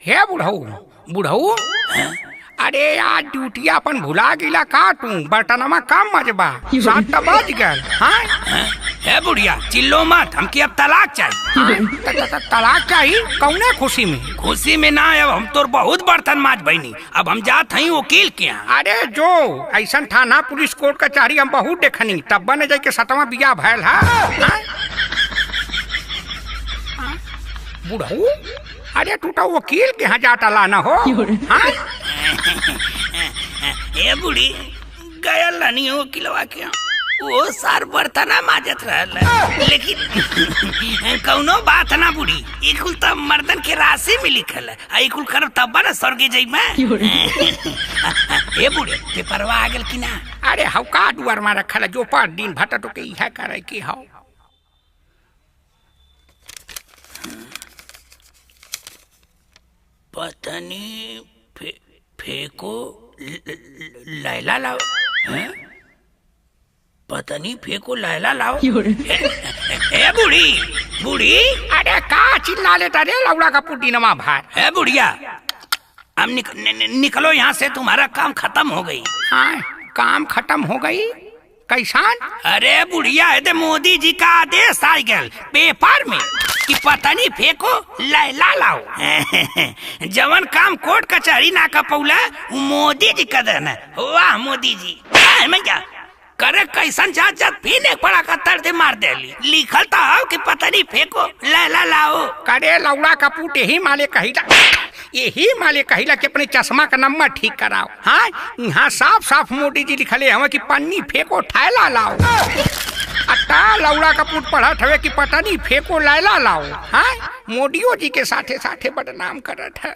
हे बुढ़ऊ बुढ़ऊ, अरे यार ड्यूटी अपन भुला गिला का तू? बटनमा कम मजबा 7 बज गए। हाँ है बुढ़िया चिल्लो मत, हमके अब तलाक चाहिए। तलाक चाहिए? कौने खुशी में? खुशी में ना, अब हम तोर बहुत बर्तन माज बहनी, अब हम जात हई वकील के यहाँ। अरे जो ऐसा थाना पुलिस कोर्ट कचहरी हम बहुत देखनी, तब बने जाके 7वां बिया भैल है। बुढ़ऊ अरे तू तो वकील के यहाँ जाता लाना हो। हाँ ए बुढ़ी गया लानी हो वकीलवा के यहाँ, वो सार बर्तना माजत रहल, लेकिन कौनो बात ना बुढ़ी, इकुल तब मर्दन के राशि में लिखल है, इकुल करब तब ना स्वर्गे जाइबे। ए बुढ़ी पेपरवा आ गेल कि ना? अरे हव का दुआर में रखल जो पर दिन भर तो के इहा करे की हव। पतनी फेंको लैला लाओ, पतनी फेंको लैला लाओ। ए बुढ़ी बुढ़ी, अरे का चिल्ला लेता रे लौड़ा का पुटी नमा भार। ए बुढ़िया हम निकलो यहाँ से, तुम्हारा काम खत्म हो गई। हाँ काम खत्म हो गई कैसान? अरे बुढ़िया दे मोदी जी का आदेश आ गया पेपर में कि पतनी फेंको लैला लाओ। जवन काम कोर्ट कचहरी ना का पौला वो मोदी जी का देना। वाह मोदी जी, मैं क्या करे कैसन जात जात फिर एक बड़ा कत्तर दे मार दे लिखल था कि पतनी फेंको लैला लाओ। करे लौड़ा का पुट यही माले कहिला कि अपने चश्मा का नंबर ठीक कराओ। हाँ यहाँ साफ साफ मोदी जी लिखले हमें कि पन्नी फेंको थैला लाओ। अट्टा लौड़ा का पुट पढ़त हवे कि पतनी फेंको लैला लाओ। हाँ मोदियो जी के साथे साथे बदनाम करत है।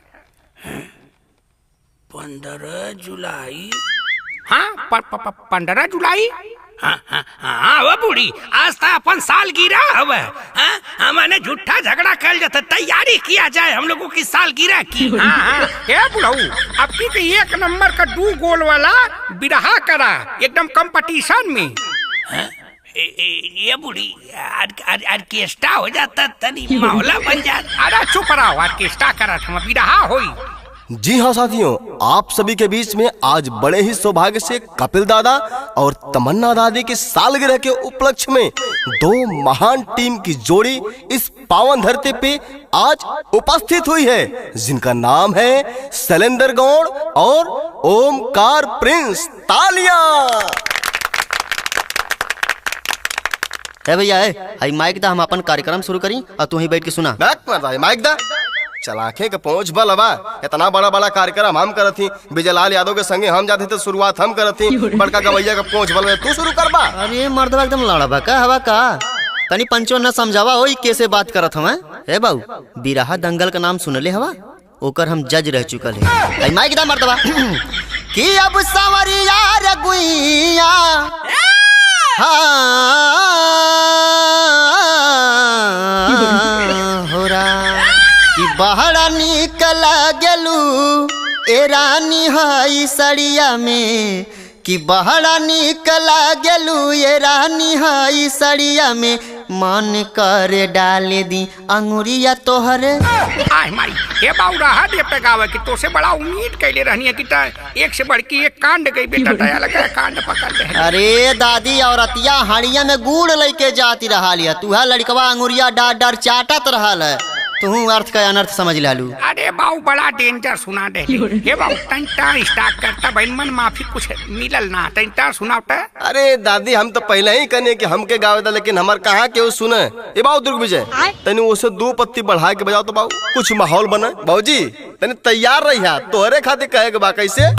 15 जुलाई। हाँ 15 जुलाई। हाँ वो बूढ़ी आज तो अपन साल गिरा हवे। हमने झूठा झगड़ा कर जाता, तैयारी किया जाए हम लोगों की साल गिरा की। हाँ क्या बुढ़ऊ अब की 1 नंबर का 2 गोल वाला बिरहा करा एकदम कंपटीशन में। ये बुढ़ी ऑर्केस्ट्रा हो जाता तनी माहौला बन जाता। अरे चुप रहो, ऑर्केस्ट्रा करा था बिरहा होई। जी हाँ साथियों, आप सभी के बीच में आज बड़े ही सौभाग्य से कपिल दादा और तमन्ना दादी की सालगिरह के उपलक्ष्य में 2 महान टीम की जोड़ी इस पावन धरती पे आज उपस्थित हुई है, जिनका नाम है शैलेंद्र गौड़ और ओमकार प्रिंस। तालियां। है भैया है माइक दा, हम अपन कार्यक्रम शुरू करी और तू ही बैठ के सुना। माइक दा चलाखे के पहुंच बल हवा, इतना बड़ा बड़ा कार्यक्रम हम करती, विजयलाल यादव के संगे हम जाते थे, शुरुआत हम करती, बड़का गवैया का पहुंच बल तू शुरू करबा। अरे मर्दवा एकदम लड़ा बा का हवा का, तनी पंचो न समझावा होई कैसे बात करत हम। ए बाबू बिरहा दंगल का नाम सुनले हवा, ओकर हम जज रह चुकल है। माइक दा मर्दवा कि अब सवरिया रगुइया बहरा निकल गेलू ए रानी हाई सड़िया में, कि बहरा निकल गेलू ए रानी हाई सड़िया में, मन करे डाले दी अंगुरिया तोहरे। आय माई हे बाऊ रहा दे पे गावे कि तो से बड़ा उम्मीद कैले रहनी है कि एक से बढ़ के एक कांड गई बेटा, दया लगा कांड पकड़ ले। अरे दादी औरतिया हाड़िया में गुड़ लेके जाती रहा लिया, तुहा लड़कवा अंगुरिया डार डार चाटत रहल है, तू अर्थ का अनर्थ समझ लालू। अरे बाऊ बड़ा डेंजर सुना दे हे बाऊ, तंटा स्टार्ट करता बहन मन माफी कुछ मिलल ना, तंटा सुनावता। अरे दादी हम तो पहले ही कहने कि हमके गावे दा, लेकिन हमार कहा के सुने। ए बाऊ दुर्ग विजय तनी उसे 2 पत्ती बढ़ा के बजाओ तो बाऊ कुछ माहौल बने। बाऊजी तनी तैयार रहिया, तोहरे खातिर कहे के बा कैसे।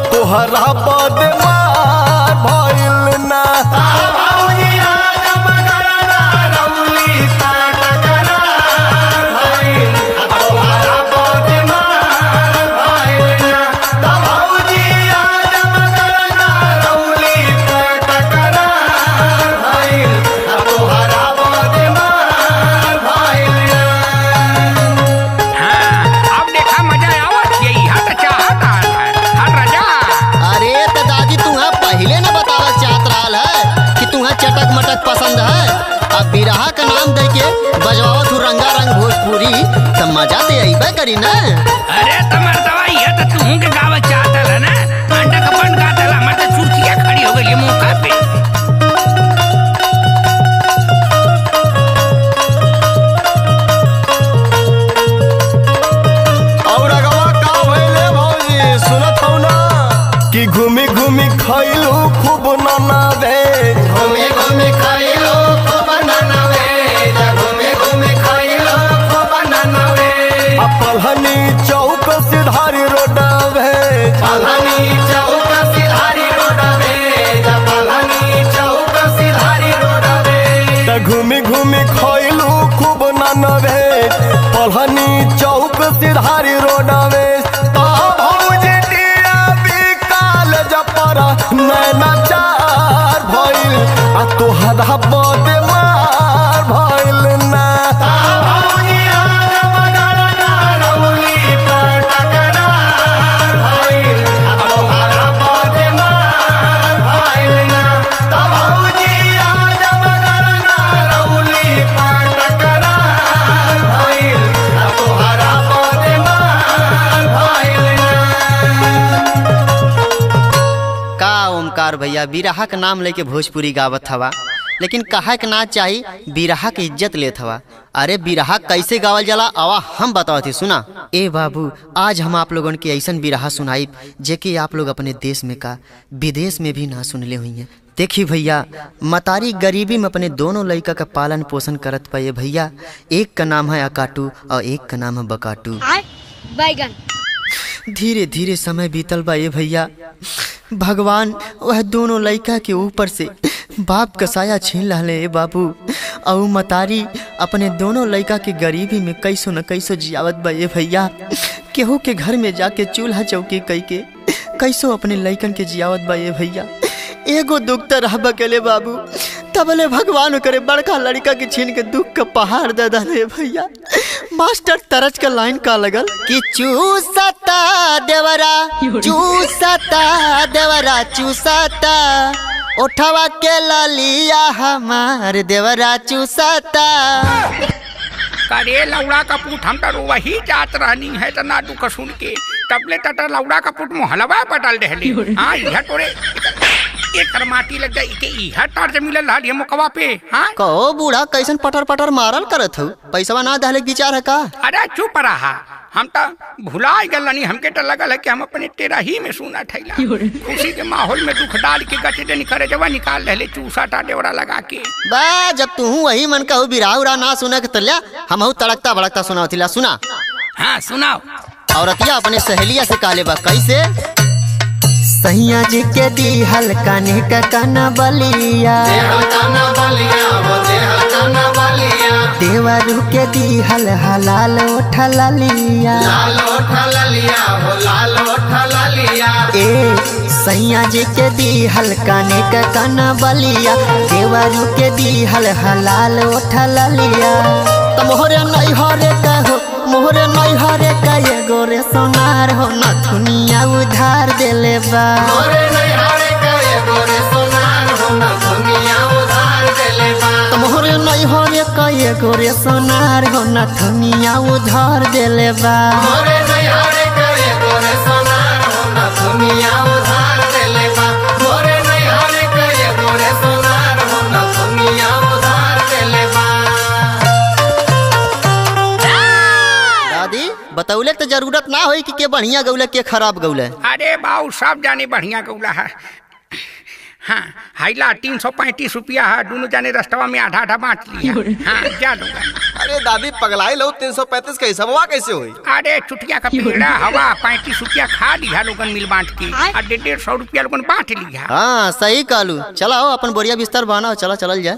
तोहरा बदमार भइल ना भौजी आजम गलना रौली ता टकरार भइल। पसंद है। अब बिरहा का नाम दे के बजवाओ तू रंगा रंग भोजपुरी तो मजा तो अइबे करी ना। अरे तुम्हार दवाई है तो तू के गावत चाहता है ना, अंडा का बंद गाता ला, मत चुरकिया खड़ी हो गई मौका पे। और अगवा का भइले भौजी सुनत हौ ना कि घूमी घूमी खइलू खूब नाना वेज, घूमे घूमे खाइलो खूब नाना वेज, घूमे घूमे खाइलो खूब नाना वेज, पलहनी चौक सिधारी रोडा वेज, पलहनी चौक सिधारी रोड वेज, पलहनी चौक सिधारी रोड वेज, त घूमी घूमी खइलू खूब नाना वेज, पलहनी चौक सिधारी रोडा वेज। ता भौजी टिया बिकाल जपरा नैना चार भइल आ तोहरा बदे मार भइल ना। ओमकार भैया बिरहा का नाम लेके भोजपुरी गावत हवा, लेकिन कहा के ना चाही बिरहा की इज्जत लेत हवा। अरे बिरहा कैसे गावल जाला आवा हम बताओ थी सुना। ए बाबू आज हम आप लोगों के ऐसा बिरहा सुनाई जेकि आप लोग अपने देश में का विदेश में भी ना सुनले हुई हैं। देखी भैया मतारी गरीबी में अपने दोनों लड़का का पालन पोषण करत पाए भैया। एक का नाम है अकाटू और एक का नाम है बकाटू। बैगन धीरे धीरे समय बीतल बा ये भैया, भगवान वह दोनों लड़का के ऊपर से बाप का साया छीन रहे बाबू। और मतारी अपने दोनों लड़का के गरीबी में कैसो न कैसो जियावत बा ये भैया। केहू के घर में जाके चूल्हा चौकी कई के कैसो अपने लड़कन के जियावत बा ये भैया। एगो दुख तो रह बकेले बाबू, तबले भगवान करे बड़का लड़का के छीन के दुख का पहाड़ दे दे भैया। मास्टर तरज का लाइन का लगल कि चूसता देवरा चूसता देवरा चूसता उठवा के लालिया हमार देवरा चूसता। करे लौड़ा का पुट हम तो वही जात रहनी है तो ना दुख सुन के तबले तटर लौड़ा का पुट मोहलवा पटल रहले। हाँ यह तोरे एक माटी लग जाए के इहा टार्च मिलल हल ये मुकवा पे। हाँ कहो बूढ़ा कैसन पटर पटर मारल करत हो, पैसा ना दहले विचार है का। अरे चुप रहा, हम तो भुला गलनी, हमके तो लगल है कि हम अपने तेरा ही में सुना ठैला। खुशी के माहौल में दुख डाल के गचे निकले जवा निकाल रहे चूसा टा डेवड़ा लगा के। बा जब तू वही मन कहू बिरा उरा ना सुने के तल्या हम तड़कता भड़कता सुनाओ सुना। हाँ सुनाओ। औरतिया अपने सहेलिया से काले बा कैसे सैया जी के दी हल्का नेका काना बलिया, देवरू के दी हल हलाल उठला लिया। ए सैया जी के दी हल्का नेका काना बलिया, देवरू के दी हल हलाल उठला लिया। तो मोहरे नहीं हरे का हो मोहरे नहीं हरे का ये गोरे सोनार हो न दुनिया उधार देले बा। मोहरे नहीं हरे का ये गोरे सोनार हो न दुनिया उधार देले बा। तो मोहरे नहीं हरे का ये गोरे सोनार हो न दुनिया उधार देले बा। मोहरे नहीं हरे का ये गोरे सोनार हो न दुनिया उधार देले बा। मोहरे नहीं हरे का ये गोरे सोनार हो न दुनिया उधार देले बा। बतौले तो जरूरत ना होई कि के बढ़िया गौले के खराब गौले। अरे बाऊ सब जाने बढ़िया गौला है। हाँ हाइला 335 रुपया है, दोनों जाने रास्ता में आधा आधा बांट लिया। हाँ जा दूंगा। अरे दादी पगलाई लो 335 का हिसाबवा कैसे हुई? अरे चुटिया का पेड़ा हवा 35 रुपया खा लिया लोगन मिल बांट के और 150 रुपया लोगन बांट लिया। हाँ सही कहलू। चलो अपन बोरिया बिस्तर बनाओ, चलो चलल जाए।